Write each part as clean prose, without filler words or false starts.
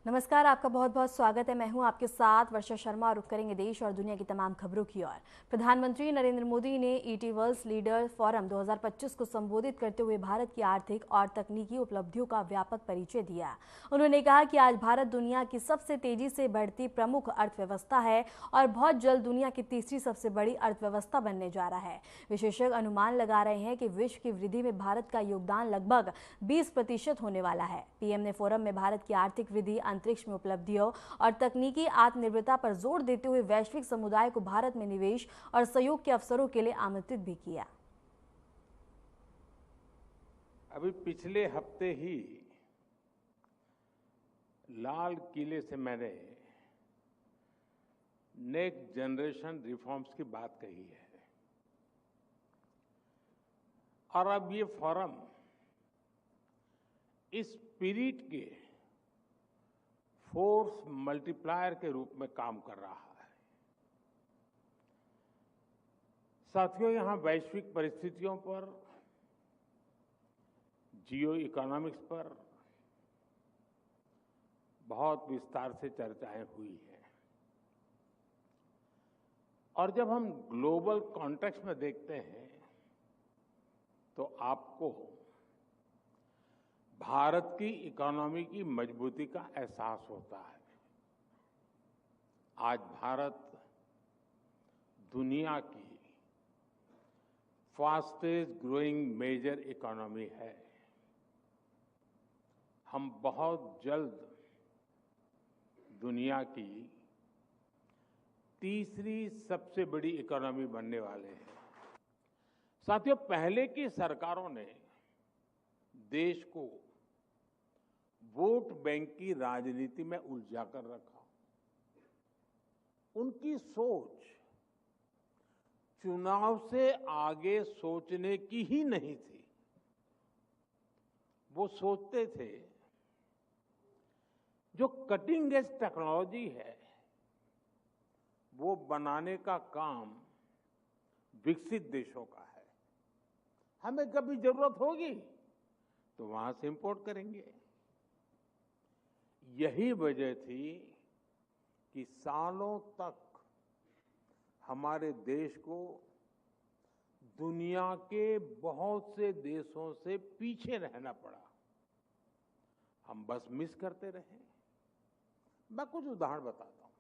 नमस्कार, आपका बहुत बहुत स्वागत है। मैं हूं आपके साथ वर्षा शर्मा और रुख करेंगे देश और दुनिया की तमाम खबरों की ओर। प्रधानमंत्री नरेंद्र मोदी ने ईटी वर्ल्ड लीडर फोरम 2025 को संबोधित करते हुए भारत की आर्थिक और तकनीकी उपलब्धियों का व्यापक परिचय दिया। उन्होंने कहा कि आज भारत दुनिया की सबसे तेजी से बढ़ती प्रमुख अर्थव्यवस्था है और बहुत जल्द दुनिया की तीसरी सबसे बड़ी अर्थव्यवस्था बनने जा रहा है। विशेषज्ञ अनुमान लगा रहे हैं कि विश्व की वृद्धि में भारत का योगदान लगभग 20% होने वाला है। पीएम ने फोरम में भारत की आर्थिक वृद्धि, अंतरिक्ष में उपलब्धियों और तकनीकी आत्मनिर्भरता पर जोर देते हुए वैश्विक समुदाय को भारत में निवेश और सहयोग के अवसरों के लिए आमंत्रित भी किया। अभी पिछले हफ्ते ही लाल किले से मैंने नेक्स्ट जनरेशन रिफॉर्म्स की बात कही है और अब ये फोरम इस स्पिरिट के फोर्स मल्टीप्लायर के रूप में काम कर रहा है। साथियों, यहां वैश्विक परिस्थितियों पर, जियो इकोनॉमिक्स पर बहुत विस्तार से चर्चाएं हुई हैं और जब हम ग्लोबल कॉन्टेक्स्ट में देखते हैं तो आपको भारत की इकोनॉमी की मजबूती का एहसास होता है। आज भारत दुनिया की फास्टेस्ट ग्रोइंग मेजर इकोनॉमी है। हम बहुत जल्द दुनिया की तीसरी सबसे बड़ी इकोनॉमी बनने वाले हैं। साथियों, पहले की सरकारों ने देश को वोट बैंक की राजनीति में उलझा कर रखा। उनकी सोच चुनाव से आगे सोचने की ही नहीं थी। वो सोचते थे जो कटिंग एज टेक्नोलॉजी है वो बनाने का काम विकसित देशों का है। हमें कभी जरूरत होगी तो वहां से इंपोर्ट करेंगे। यही वजह थी कि सालों तक हमारे देश को दुनिया के बहुत से देशों से पीछे रहना पड़ा। हम बस मिस करते रहे। मैं कुछ उदाहरण बताता हूं।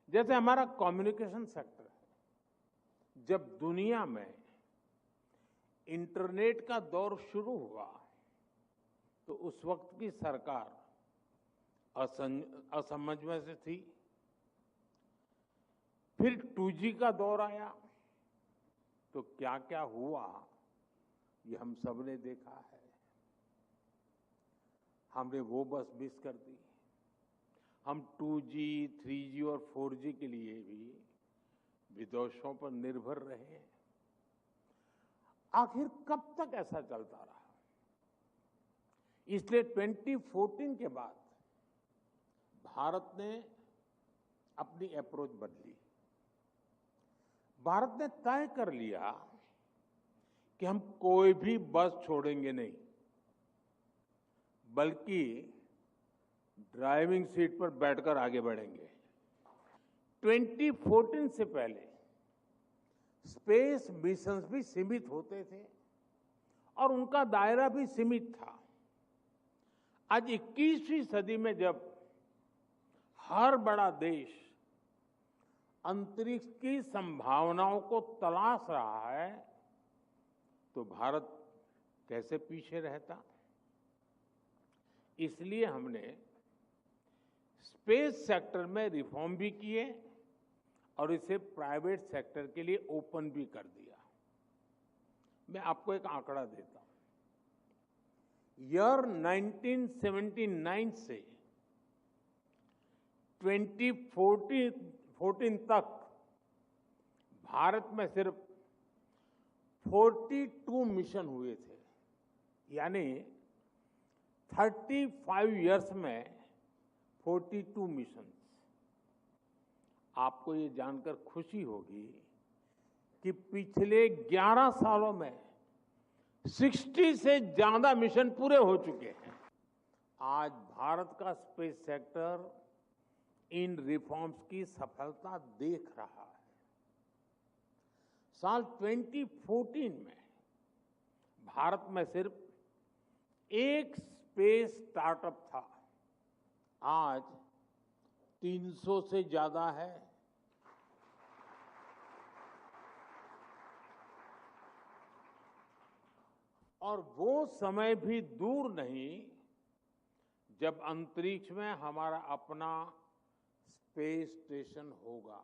जैसे हमारा कम्युनिकेशन सेक्टर है। जब दुनिया में इंटरनेट का दौर शुरू हुआ तो उस वक्त की सरकार असमझ में से थी। फिर 2G का दौर आया तो क्या क्या हुआ ये हम सब ने देखा है। हमने वो बस मिस कर दी। हम 2G, 3G और 4G के लिए भी विदेशों पर निर्भर रहे। आखिर कब तक ऐसा चलता रहा? इसलिए 2014 के बाद भारत ने अपनी अप्रोच बदली। भारत ने तय कर लिया कि हम कोई भी बस छोड़ेंगे नहीं, बल्कि ड्राइविंग सीट पर बैठकर आगे बढ़ेंगे। 2014 से पहले स्पेस मिशंस भी सीमित होते थे और उनका दायरा भी सीमित था। आज 21वीं सदी में जब हर बड़ा देश अंतरिक्ष की संभावनाओं को तलाश रहा है तो भारत कैसे पीछे रहता? इसलिए हमने स्पेस सेक्टर में रिफॉर्म भी किए और इसे प्राइवेट सेक्टर के लिए ओपन भी कर दिया। मैं आपको एक आंकड़ा देता हूं। ईयर 1979 से 2014 तक भारत में सिर्फ 42 मिशन हुए थे। यानी 35 इयर्स में 42 मिशन। आपको ये जानकर खुशी होगी कि पिछले 11 सालों में 60 से ज्यादा मिशन पूरे हो चुके हैं। आज भारत का स्पेस सेक्टर इन रिफॉर्म्स की सफलता देख रहा है। साल 2014 में भारत में सिर्फ एक स्पेस स्टार्टअप था, आज 300 से ज्यादा है। और वो समय भी दूर नहीं जब अंतरिक्ष में हमारा अपना स्पेस स्टेशन होगा।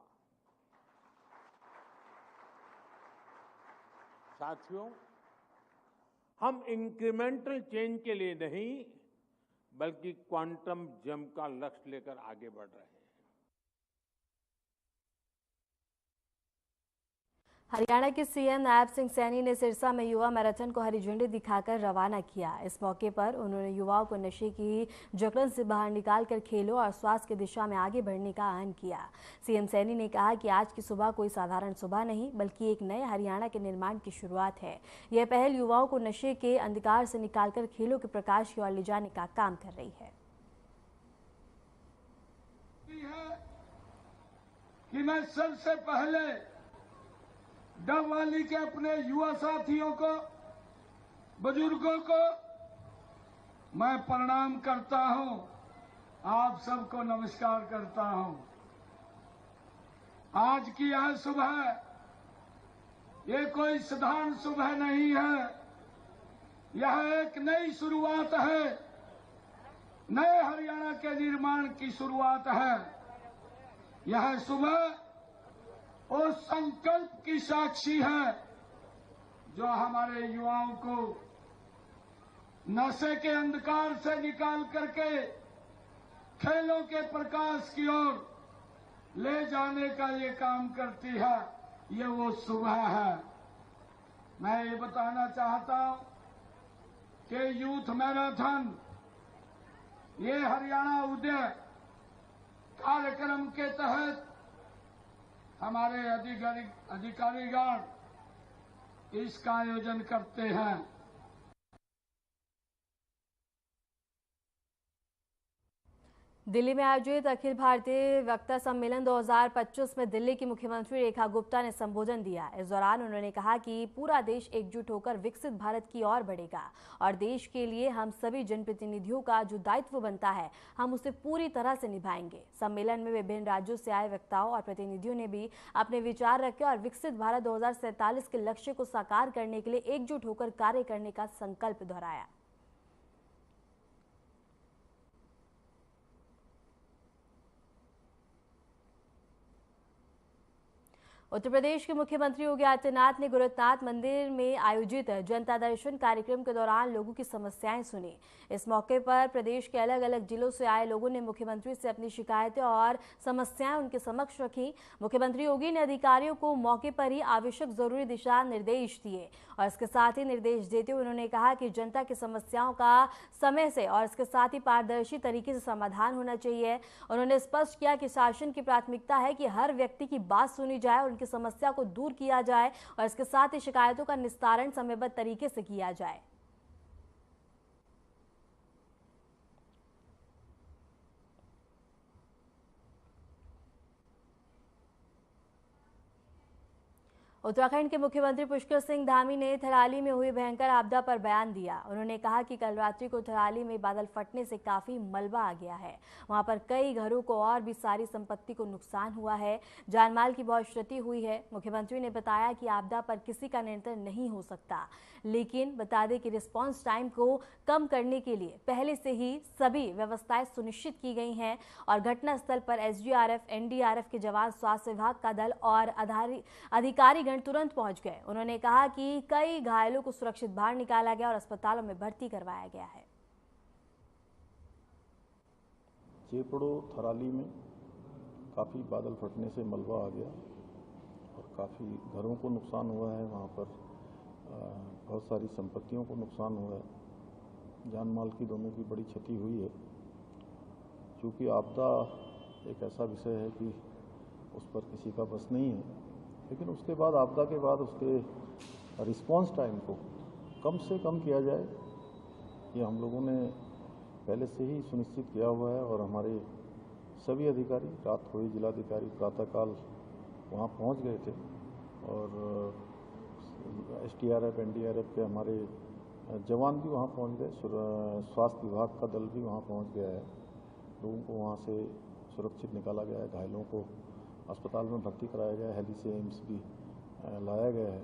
साथियों, हम इंक्रीमेंटल चेंज के लिए नहीं बल्कि क्वांटम जंप का लक्ष्य लेकर आगे बढ़ रहे हैं। हरियाणा के सीएम नायब सिंह सैनी ने सिरसा में युवा मैराथन को हरी झंडी दिखाकर रवाना किया। इस मौके पर उन्होंने युवाओं को नशे की जकड़न से बाहर निकालकर खेलों और स्वास्थ्य की दिशा में आगे बढ़ने का आह्वान किया। सीएम सैनी ने कहा कि आज की सुबह कोई साधारण सुबह नहीं बल्कि एक नए हरियाणा के निर्माण की शुरुआत है। यह पहल युवाओं को नशे के अंधकार से निकालकर खेलों के प्रकाश की ओर ले जाने का काम कर रही है। कि मैं सबसे पहले डबवाली के अपने युवा साथियों को, बुजुर्गों को मैं प्रणाम करता हूं। आप सबको नमस्कार करता हूं। आज की यह सुबह ये कोई साधारण सुबह नहीं है, यह एक नई शुरुआत है, नए हरियाणा के निर्माण की शुरुआत है। यह सुबह उस संकल्प की साक्षी है जो हमारे युवाओं को नशे के अंधकार से निकाल करके खेलों के प्रकाश की ओर ले जाने का ये काम करती है। ये वो सुबह है। मैं ये बताना चाहता हूं कि यूथ मैराथन ये हरियाणा उदय कार्यक्रम के तहत हमारे अधिकारीगण इसका आयोजन करते हैं। दिल्ली में आयोजित अखिल भारतीय वक्ता सम्मेलन 2025 में दिल्ली की मुख्यमंत्री रेखा गुप्ता ने संबोधन दिया। इस दौरान उन्होंने कहा कि पूरा देश एकजुट होकर विकसित भारत की ओर बढ़ेगा और देश के लिए हम सभी जनप्रतिनिधियों का जो दायित्व बनता है हम उसे पूरी तरह से निभाएंगे। सम्मेलन में विभिन्न राज्यों से आए वक्ताओं और प्रतिनिधियों ने भी अपने विचार रखे और विकसित भारत 2047 के लक्ष्य को साकार करने के लिए एकजुट होकर कार्य करने का संकल्प दोहराया। उत्तर प्रदेश के मुख्यमंत्री योगी आदित्यनाथ ने गोरखनाथ मंदिर में आयोजित जनता दर्शन कार्यक्रम के दौरान लोगों की समस्याएं सुनी। इस मौके पर प्रदेश के अलग अलग जिलों से आए लोगों ने मुख्यमंत्री से अपनी शिकायतें और समस्याएं उनके समक्ष रखी। मुख्यमंत्री योगी ने अधिकारियों को मौके पर ही आवश्यक जरूरी दिशा निर्देश दिए और इसके साथ ही निर्देश देते हुए उन्होंने कहा कि जनता की समस्याओं का समय से और इसके साथ ही पारदर्शी तरीके से समाधान होना चाहिए। उन्होंने स्पष्ट किया कि शासन की प्राथमिकता है कि हर व्यक्ति की बात सुनी जाए और की समस्या को दूर किया जाए और इसके साथ ही शिकायतों का निस्तारण समयबद्ध तरीके से किया जाए। उत्तराखंड के मुख्यमंत्री पुष्कर सिंह धामी ने थराली में हुई भयंकर आपदा पर बयान दिया। उन्होंने कहा कि कल रात्रि को थराली में बादल फटने से काफी मलबा आ गया है। वहां पर कई घरों को और भी सारी संपत्ति को नुकसान हुआ है, जानमाल की बहुत क्षति हुई है। मुख्यमंत्री ने बताया कि आपदा पर किसी का नियंत्रण नहीं हो सकता, लेकिन बता दें कि रिस्पांस टाइम को कम करने के लिए पहले से ही सभी व्यवस्थाएं सुनिश्चित की गई हैं और घटनास्थल पर एसडीआरएफ, एनडीआरएफ के जवान, स्वास्थ्य विभाग का दल और अधिकारी तुरंत पहुंच गए। उन्होंने कहा कि कई घायलों को सुरक्षित बाहर निकाला गया और अस्पतालों में भर्ती करवाया गया है। चेपड़ो थराली में काफ़ी बादल फटने से मलबा आ गया और काफ़ी घरों को नुकसान हुआ है। वहाँ पर बहुत सारी संपत्तियों को नुकसान हुआ है, जान माल की दोनों की बड़ी क्षति हुई है। क्योंकि आपदा एक ऐसा विषय है कि उस पर किसी का बस नहीं है, लेकिन उसके बाद आपदा के बाद उसके रिस्पांस टाइम को कम से कम किया जाए, ये हम लोगों ने पहले से ही सुनिश्चित किया हुआ है और हमारे सभी अधिकारी, रात को ही जिलाधिकारी प्रातःकाल वहाँ पहुँच गए थे और SDRF, NDRF के हमारे जवान भी वहाँ पहुँच गए, स्वास्थ्य विभाग का दल भी वहाँ पहुँच गया है। लोगों को वहाँ से सुरक्षित निकाला गया है, घायलों को अस्पताल में भर्ती कराया गया है, हेली से एम्स भी लाया गया है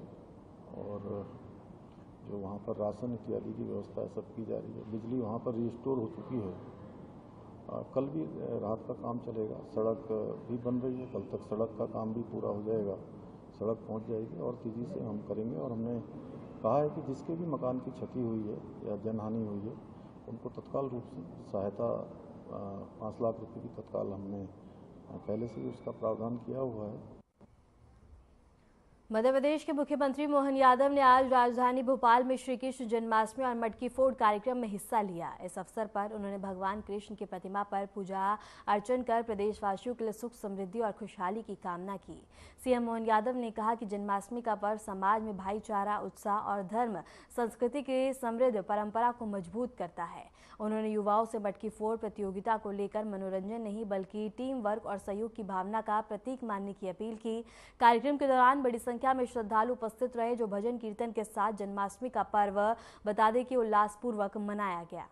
और जो वहाँ पर राशन इत्यादि की व्यवस्था है सब की जा रही है। बिजली वहाँ पर रिस्टोर हो चुकी है। कल भी रात का काम चलेगा, सड़क भी बन रही है, कल तक सड़क का काम भी पूरा हो जाएगा, सड़क पहुँच जाएगी और तेज़ी से हम करेंगे। और हमने कहा है कि जिसके भी मकान की क्षति हुई है या जनहानि हुई है उनको तत्काल रूप से सहायता 5 लाख रुपए की तत्काल हमने पहले से ही उसका प्रावधान किया हुआ है। मध्य प्रदेश के मुख्यमंत्री मोहन यादव ने आज राजधानी भोपाल में श्री कृष्ण जन्माष्टमी और मटकी फोड़ कार्यक्रम में हिस्सा लिया। इस अवसर पर उन्होंने भगवान कृष्ण की प्रतिमा पर पूजा अर्चन कर प्रदेशवासियों के लिए सुख, समृद्धि और खुशहाली की कामना की। सीएम मोहन यादव ने कहा कि जन्माष्टमी का पर्व समाज में भाईचारा, उत्साह और धर्म संस्कृति की समृद्ध परंपरा को मजबूत करता है। उन्होंने युवाओं से मटकी फोड़ प्रतियोगिता को लेकर मनोरंजन नहीं बल्कि टीम वर्क और सहयोग की भावना का प्रतीक मानने की अपील की। कार्यक्रम के दौरान बड़ी संख्या में श्रद्धालु उपस्थित रहे जो भजन कीर्तन के साथ जन्माष्टमी का पर्व बता दें कि उल्लासपूर्वक मनाया गया।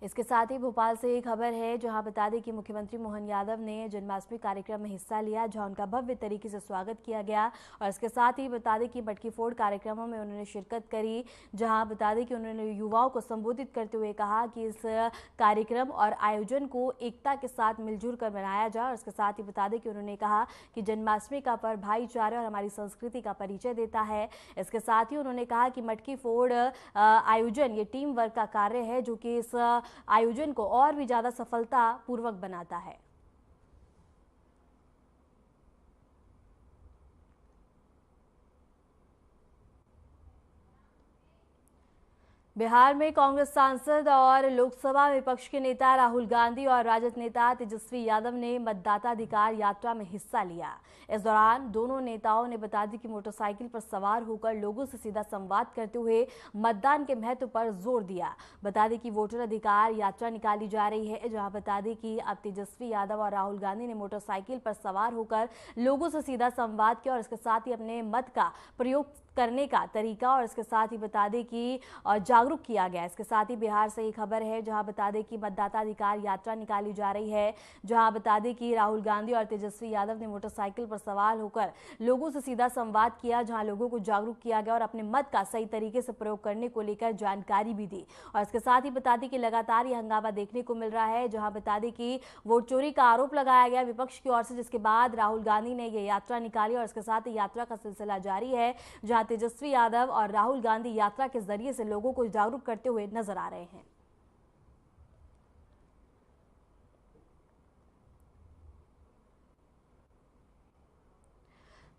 इसके साथ ही भोपाल से एक खबर है जहां बता दें कि मुख्यमंत्री मोहन यादव ने जन्माष्टमी कार्यक्रम में हिस्सा लिया जहां उनका भव्य तरीके से स्वागत किया गया। और इसके साथ ही बता दें कि मटकी फोड़ कार्यक्रमों में उन्होंने शिरकत करी जहां बता दें कि उन्होंने युवाओं को संबोधित करते हुए कहा कि इस कार्यक्रम और आयोजन को एकता के साथ मिलजुल कर मनाया जाए। और इसके साथ ही बता दें कि उन्होंने कहा कि जन्माष्टमी का पर्व भाईचारे और हमारी संस्कृति का परिचय देता है। इसके साथ ही उन्होंने कहा कि मटकी फोड़ आयोजन ये टीम वर्क का कार्य है जो कि इस आयोजन को और भी ज्यादा सफलता पूर्वक बनाता है। बिहार में कांग्रेस सांसद और लोकसभा विपक्ष के नेता राहुल गांधी और राजद नेता तेजस्वी यादव ने मतदाता अधिकार यात्रा में हिस्सा लिया। इस दौरान दोनों नेताओं ने बता दी कि मोटरसाइकिल पर सवार होकर लोगों से सीधा संवाद करते हुए मतदान के महत्व पर जोर दिया। बता दें कि वोटर अधिकार यात्रा निकाली जा रही है जहां बता दें कि अब तेजस्वी यादव और राहुल गांधी ने मोटरसाइकिल पर सवार होकर लोगों से सीधा संवाद किया और इसके साथ ही अपने मत का प्रयोग करने का तरीका और इसके साथ ही बता दें कि जागरूक किया गया। इसके साथ ही बिहार से एक खबर है जहां बता दें कि मतदाता अधिकार यात्रा निकाली जा रही है जहां बता दें कि राहुल गांधी और तेजस्वी यादव ने मोटरसाइकिल पर सवार होकर लोगों से सीधा संवाद किया जहां लोगों को जागरूक किया गया और अपने मत का सही तरीके से प्रयोग करने को लेकर जानकारी भी दी। और इसके साथ ही बता दें कि लगातार ये हंगामा देखने को मिल रहा है जहां बता दें कि वोट चोरी का आरोप लगाया गया विपक्ष की ओर से, जिसके बाद राहुल गांधी ने यह यात्रा निकाली और इसके साथ ही यात्रा का सिलसिला जारी है जहां तेजस्वी यादव और राहुल गांधी यात्रा के जरिए से लोगों को जागरूक करते हुए नजर आ रहे हैं।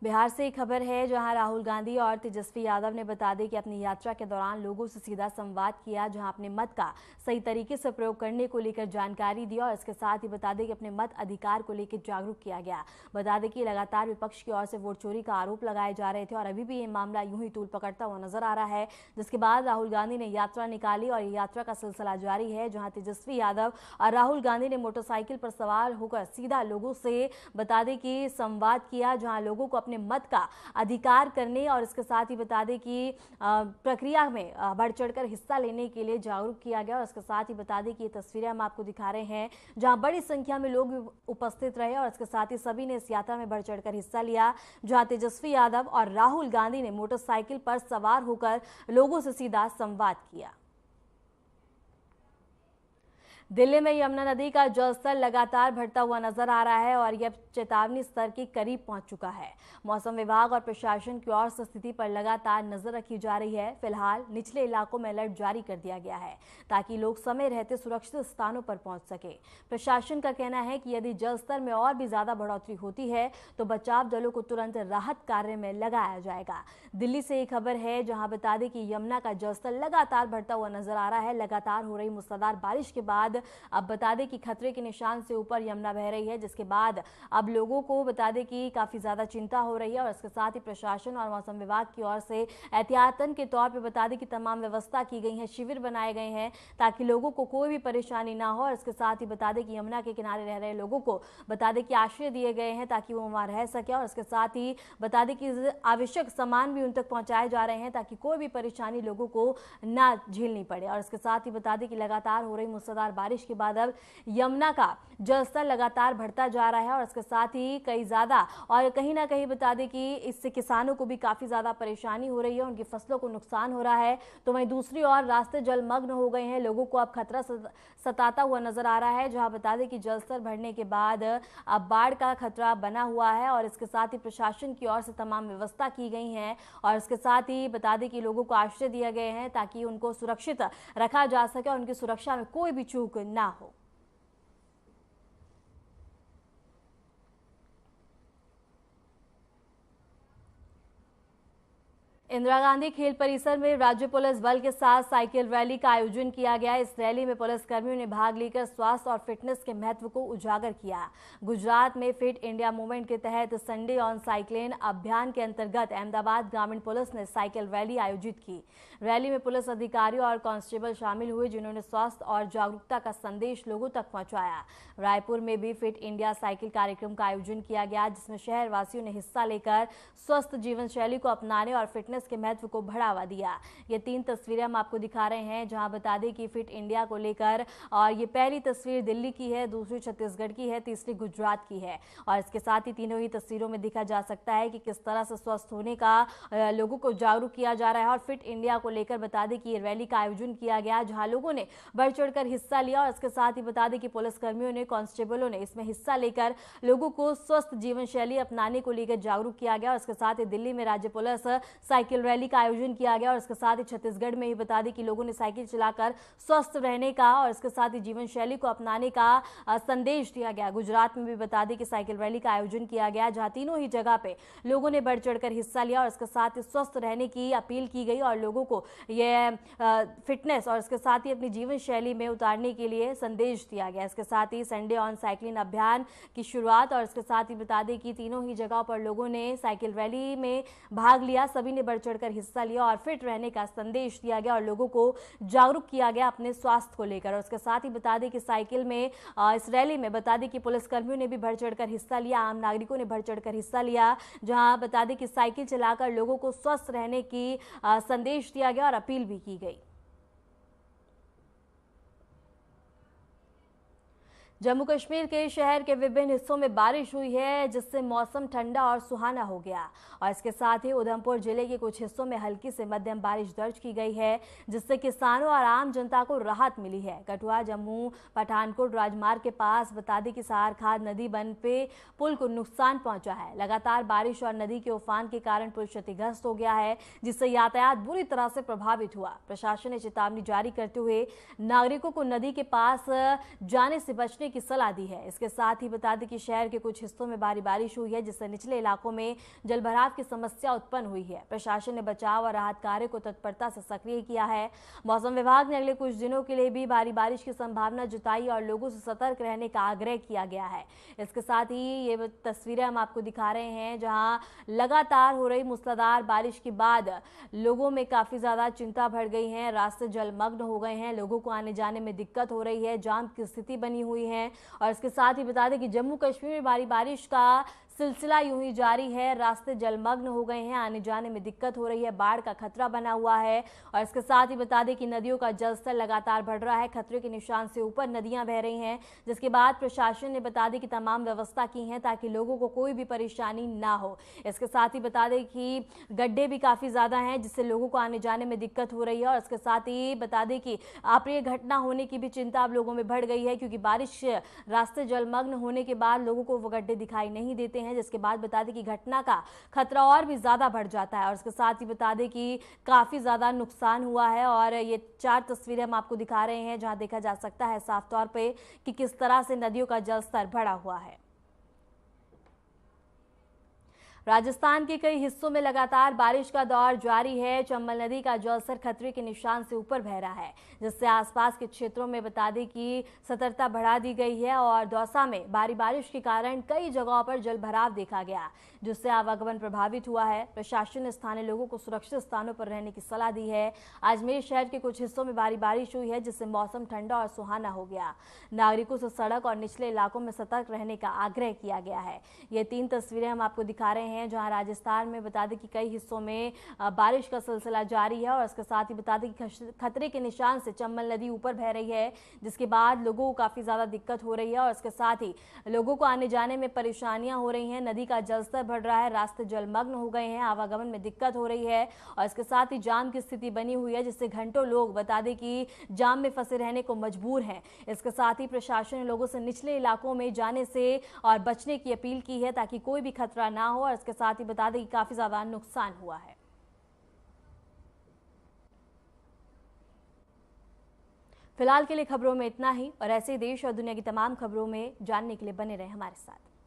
बिहार से एक खबर है जहां राहुल गांधी और तेजस्वी यादव ने बता दें कि अपनी यात्रा के दौरान लोगों से सीधा संवाद किया जहां अपने मत का सही तरीके से प्रयोग करने को लेकर जानकारी दी और इसके साथ ही बता दें कि अपने मत अधिकार को लेकर जागरूक किया गया। बता दें कि लगातार विपक्ष की ओर से वोट चोरी का आरोप लगाए जा रहे थे और अभी भी ये मामला यूं ही तूल पकड़ता हुआ नजर आ रहा है, जिसके बाद राहुल गांधी ने यात्रा निकाली और यात्रा का सिलसिला जारी है जहां तेजस्वी यादव और राहुल गांधी ने मोटरसाइकिल पर सवार होकर सीधा लोगों से बता दें कि संवाद किया जहां लोगों को अपने मत का अधिकार करने और इसके साथ ही बता दें कि प्रक्रिया में बढ़ चढ़कर हिस्सा लेने के लिए जागरूक किया गया। और इसके साथ ही बता दें कि ये तस्वीरें हम आपको दिखा रहे हैं जहां बड़ी संख्या में लोग उपस्थित रहे और इसके साथ ही सभी ने इस यात्रा में बढ़ चढ़कर हिस्सा लिया जहां तेजस्वी यादव और राहुल गांधी ने मोटरसाइकिल पर सवार होकर लोगों से सीधा संवाद किया। दिल्ली में यमुना नदी का जलस्तर लगातार बढ़ता हुआ नजर आ रहा है और यह चेतावनी स्तर के करीब पहुंच चुका है। मौसम विभाग और प्रशासन की ओर से स्थिति पर लगातार नजर रखी जा रही है। फिलहाल निचले इलाकों में अलर्ट जारी कर दिया गया है ताकि लोग समय रहते सुरक्षित स्थानों पर पहुंच सके। प्रशासन का कहना है कि यदि जलस्तर में और भी ज्यादा बढ़ोतरी होती है तो बचाव दलों को तुरंत राहत कार्य में लगाया जाएगा। दिल्ली से एक खबर है जहां बता दें कि यमुना का जलस्तर लगातार बढ़ता हुआ नजर आ रहा है। लगातार हो रही मूसलाधार बारिश के बाद बाद अब बता दें कि खतरे के निशान से ऊपर यमुना बह रही है, जिसके बाद अब लोगों को बता दें कि काफी ज्यादा चिंता हो रही है। और इसके साथ ही प्रशासन और मौसम विभाग की ओर से एहतियातन के तौर पर बता दें कि तमाम व्यवस्था की गई है, शिविर बनाए गए हैं ताकि लोगों को कोई भी परेशानी ना हो। और इसके साथ ही बता दें कि यमुना के किनारे रह रहे लोगों को बता दें कि आश्रय दिए गए हैं ताकि वो वहां रह सके। और इसके साथ ही बता दें कि आवश्यक सामान भी उन तक पहुंचाए जा रहे हैं ताकि कोई भी परेशानी लोगों को ना झेलनी पड़े। और इसके साथ ही बता दें कि लगातार हो रही मूसलाधार बारिश के बाद अब यमुना का जलस्तर लगातार बढ़ता जा रहा है। और इसके साथ ही कई ज्यादा और कहीं ना कहीं बता दें कि इससे किसानों को भी काफी ज्यादा परेशानी हो रही है, उनकी फसलों को नुकसान हो रहा है। तो वहीं दूसरी ओर रास्ते जलमग्न हो गए हैं, लोगों को अब खतरा सताता हुआ नजर आ रहा है, जहां बता दें कि जलस्तर बढ़ने के बाद अब बाढ़ का खतरा बना हुआ है। और इसके साथ ही प्रशासन की ओर से तमाम व्यवस्था की गई है। और इसके साथ ही बता दें कि लोगों को आश्रय दिए गए हैं ताकि उनको सुरक्षित रखा जा सके और उनकी सुरक्षा में कोई भी चूक ना हो। इंदिरा गांधी खेल परिसर में राज्य पुलिस बल के साथ साइकिल रैली का आयोजन किया गया। इस रैली में पुलिस कर्मियों ने भाग लेकर स्वास्थ्य और फिटनेस के महत्व को उजागर किया। गुजरात में फिट इंडिया मूवमेंट के तहत संडे ऑन साइकिलिंग अभियान के अंतर्गत अहमदाबाद ग्रामीण पुलिस ने साइकिल रैली आयोजित की। रैली में पुलिस अधिकारियों और कांस्टेबल शामिल हुए, जिन्होंने स्वास्थ्य और जागरूकता का संदेश लोगों तक पहुंचाया। रायपुर में भी फिट इंडिया साइकिल कार्यक्रम का आयोजन किया गया, जिसमें शहर वासियों ने हिस्सा लेकर स्वस्थ जीवन शैली को अपनाने और फिटनेस के महत्व को बढ़ावा दिया। ये 3 तस्वीरें हम आपको दिखा रहे हैं, जहां बता दें कि फिट इंडिया को लेकर, और ये पहली तस्वीर दिल्ली की है, दूसरी छत्तीसगढ़ की है, तीसरी गुजरात की है। और इसके साथ ही तीनों ही तस्वीरों में दिखा जा सकता है कि किस तरह से स्वस्थ होने का लोगों को जागरूक किया जा रहा है। और फिट इंडिया को लेकर बता दें कि ये रैली का आयोजन किया गया, जहां लोगों ने बढ़ चढ़कर हिस्सा लिया। और इसके साथ ही बता दें कि पुलिसकर्मियों ने, कांस्टेबलों ने इसमें हिस्सा लेकर लोगों को स्वस्थ जीवन शैली अपनाने को लेकर जागरूक किया गया। और इसके साथ ही दिल्ली में राज्य पुलिस साइकिल रैली का आयोजन किया गया। और इसके साथ ही छत्तीसगढ़ में ही बता दें कि लोगों ने साइकिल चलाकर स्वस्थ रहने का और इसके साथ ही जीवन शैली को अपनाने का संदेश दिया गया। गुजरात में भी बता दें कि साइकिल रैली का आयोजन किया गया, जहां तीनों ही जगह पे लोगों ने बढ़ चढ़कर हिस्सा लिया और इसके साथ ही स्वस्थ रहने की अपील की गई और लोगों को ये फिटनेस और इसके साथ ही अपनी जीवन शैली में उतारने के लिए संदेश दिया गया। इसके साथ ही संडे ऑन साइकिलिंग अभियान की शुरुआत और इसके साथ ही बता दें कि तीनों ही जगह पर लोगों ने साइकिल रैली में भाग लिया, सभी ने बढ़ चढ़कर हिस्सा लिया और फिट रहने का संदेश दिया गया और लोगों को जागरूक किया गया अपने स्वास्थ्य को लेकर। और उसके साथ ही बता दें कि साइकिल में इस रैली में बता दें कि पुलिसकर्मियों ने भी बढ़ चढ़कर हिस्सा लिया, आम नागरिकों ने बढ़ चढ़कर हिस्सा लिया, जहां बता दें कि साइकिल चलाकर लोगों को स्वस्थ रहने की संदेश दिया गया और अपील भी की गई। जम्मू कश्मीर के शहर के विभिन्न हिस्सों में बारिश हुई है, जिससे मौसम ठंडा और सुहाना हो गया। और इसके साथ ही उधमपुर जिले के कुछ हिस्सों में हल्की से मध्यम बारिश दर्ज की गई है, जिससे किसानों और आम जनता को राहत मिली है। कठुआ जम्मू पठानकोट राजमार्ग के पास बता दें कि सहारखाद नदी बंध पे पुल को नुकसान पहुंचा है। लगातार बारिश और नदी के उफान के कारण पुल क्षतिग्रस्त हो गया है, जिससे यातायात बुरी तरह से प्रभावित हुआ। प्रशासन ने चेतावनी जारी करते हुए नागरिकों को नदी के पास जाने से बचने की सलाह दी है। इसके साथ ही बता दें कि शहर के कुछ हिस्सों में भारी बारिश हुई है, जिससे निचले इलाकों में जलभराव की समस्या उत्पन्न हुई है। प्रशासन ने बचाव और राहत कार्य को तत्परता से सक्रिय किया है। मौसम विभाग ने अगले कुछ दिनों के लिए भी भारी बारिश की संभावना जताई और लोगों से सतर्क रहने का आग्रह किया गया है। इसके साथ ही ये तस्वीरें हम आपको दिखा रहे हैं, जहां लगातार हो रही मूसलाधार बारिश के बाद लोगों में काफी ज्यादा चिंता बढ़ गई है, रास्ते जलमग्न हो गए हैं, लोगों को आने जाने में दिक्कत हो रही है, जाम की स्थिति बनी हुई है। और इसके साथ ही बता दें कि जम्मू कश्मीर में भारी बारिश का सिलसिला यूं ही जारी है, रास्ते जलमग्न हो गए हैं, आने जाने में दिक्कत हो रही है, बाढ़ का खतरा बना हुआ है। और इसके साथ ही बता दें कि नदियों का जलस्तर लगातार बढ़ रहा है, खतरे के निशान से ऊपर नदियां बह रही हैं, जिसके बाद प्रशासन ने बता दें कि तमाम व्यवस्था की है ताकि लोगों को कोई भी परेशानी ना हो। इसके साथ ही बता दें कि गड्ढे भी काफी ज्यादा हैं, जिससे लोगों को आने जाने में दिक्कत हो रही है। और इसके साथ ही बता दें कि अप्रिय घटना होने की भी चिंता अब लोगों में बढ़ गई है, क्योंकि बारिश रास्ते जलमग्न होने के बाद लोगों को वो गड्ढे दिखाई नहीं देते हैं, जिसके बाद बता दें कि घटना का खतरा और भी ज्यादा बढ़ जाता है। और इसके साथ ही बता दें कि काफी ज्यादा नुकसान हुआ है। और ये 4 तस्वीरें हम आपको दिखा रहे हैं, जहां देखा जा सकता है साफ तौर पे कि किस तरह से नदियों का जलस्तर बढ़ा हुआ है। राजस्थान के कई हिस्सों में लगातार बारिश का दौर जारी है। चंबल नदी का जलस्तर खतरे के निशान से ऊपर बह रहा है, जिससे आसपास के क्षेत्रों में बता दें कि सतर्कता बढ़ा दी गई है और दौसा में भारी बारिश के कारण कई जगहों पर जलभराव देखा गया, जिससे आवागमन प्रभावित हुआ है। प्रशासन ने स्थानीय लोगों को सुरक्षित स्थानों पर रहने की सलाह दी है। अजमेर शहर के कुछ हिस्सों में भारी बारिश हुई है, जिससे मौसम ठंडा और सुहाना हो गया। नागरिकों से सड़क और निचले इलाकों में सतर्क रहने का आग्रह किया गया है। ये 3 तस्वीरें हम आपको दिखा रहे हैं, जहां राजस्थान में बता दें कि कई हिस्सों में बारिश का सिलसिला जारी है और इसके साथ ही बता दें कि खतरे के निशान से चंबल नदी ऊपर बह रही है, जिसके बाद लोगों को काफी ज्यादा दिक्कत हो रही है और इसके साथ ही लोगों को आने जाने में परेशानियां हो रही हैं। नदी का जलस्तर बढ़ रहा है, रास्ते जलमग्न हो गए हैं, आवागमन में दिक्कत हो रही है और इसके साथ ही जाम की स्थिति बनी हुई है, जिससे घंटों लोग बता दें कि जाम में फंसे रहने को मजबूर हैं। इसके साथ ही प्रशासन ने लोगों से निचले इलाकों में जाने से और बचने की अपील की है, ताकि कोई भी खतरा ना हो और इसके साथ ही बता दें कि काफी ज्यादा नुकसान हुआ है। फिलहाल के लिए खबरों में इतना ही और ऐसे देश और दुनिया की तमाम खबरों में जानने के लिए बने रहें हमारे साथ।